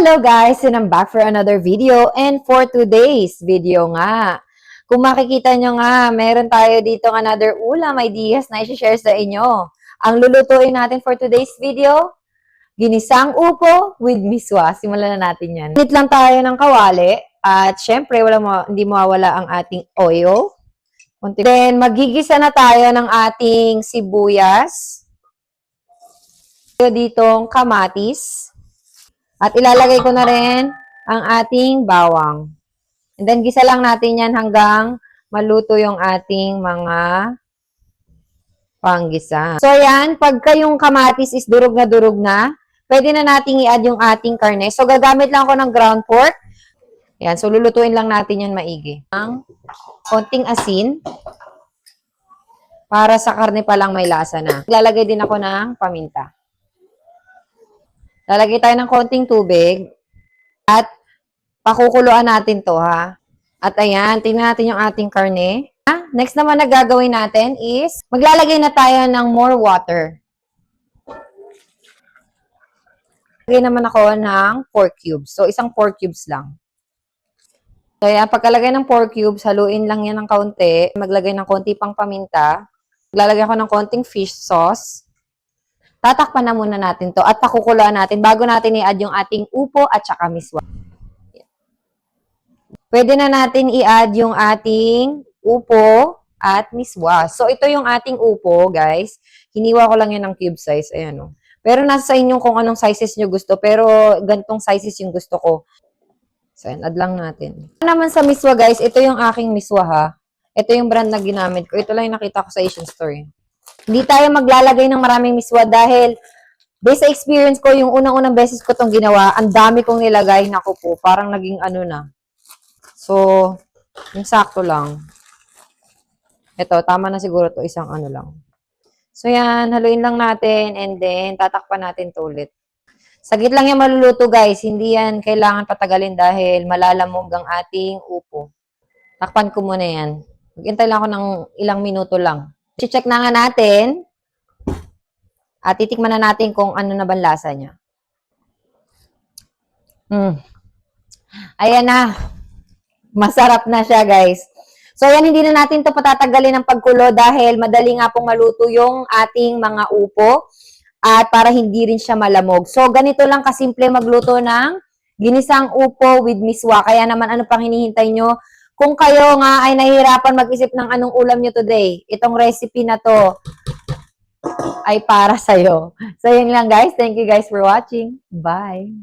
Hello guys! And I'm back for another video. And for today's video nga, kung makikita nyo nga, meron tayo dito another ulam ideas na i-share sa inyo. Ang lulutuin natin for today's video, ginisang upo with miswa. Simulan na natin yan. Init lang tayo ng kawali. At syempre, hindi mawawala ang ating oil. Then, magigisa na tayo ng ating sibuyas. Ditong kamatis. At ilalagay ko na rin ang ating bawang. And then, gisa lang natin yan hanggang maluto yung ating mga panggisa. So, yan. Pagka yung kamatis is durog na, pwede na nating i-add yung ating karne. So, gagamit lang ako ng ground pork. Yan. So, lulutuin lang natin yan maigi. Ang konting asin. Para sa karne pa lang may lasa na. Lalagay din ako ng paminta. Lalagay tayo ng konting tubig at pakukuluan natin to ha. At ayan, tingnan natin yung ating karne. Next naman na gagawin natin is maglalagay na tayo ng more water. Lagay naman ako ng 4 cubes. So, isang 4 cubes lang. So, ayan, pagkalagay ng 4 cubes, haluin lang yan ng kaunti. Maglagay ng konti pang paminta. Maglalagay ako ng konting fish sauce. Tatakpan na muna natin to at pakukuluan natin bago natin i-add yung ating upo at saka miswa. Pwede na natin i-add yung ating upo at miswa. So, ito yung ating upo, guys. Hiniwa ko lang yan ng cube size. Ayan, o. Pero nasa sa inyo kung anong sizes nyo gusto. Pero ganitong sizes yung gusto ko. So, ayan, add lang natin. Naman sa miswa, guys, ito yung aking miswa, ha. Ito yung brand na ginamit ko. Ito lang yung nakita ko sa Asian store. Hindi tayo maglalagay ng maraming miswa dahil based sa experience ko, yung unang-unang beses ko itong ginawa, ang dami kong nilagay. Naku po, parang naging ano na. So, yung sakto lang. Ito, tama na siguro to isang ano lang. So, yan, haluin lang natin and then tatakpan natin to ulit. Saglit lang yan maluluto, guys. Hindi yan kailangan patagalin dahil malalamog ang ating upo. Takpan ko muna yan. Maghintay lang ako ng ilang minuto lang. I-check na nga natin at titikman na natin kung ano na ba lasa niya. Ayan na. Masarap na siya, guys. So, ayan, hindi na natin ito patatagalin ng pagkulo dahil madali nga pong maluto yung ating mga upo at para hindi rin siya malamog. So, ganito lang kasimple magluto ng ginisang upo with miswa. Kaya naman, ano pang hinihintay nyo? Kung kayo nga ay nahihirapan mag-isip ng anong ulam nyo today, itong recipe na to ay para sa'yo. So, yun lang guys. Thank you guys for watching. Bye!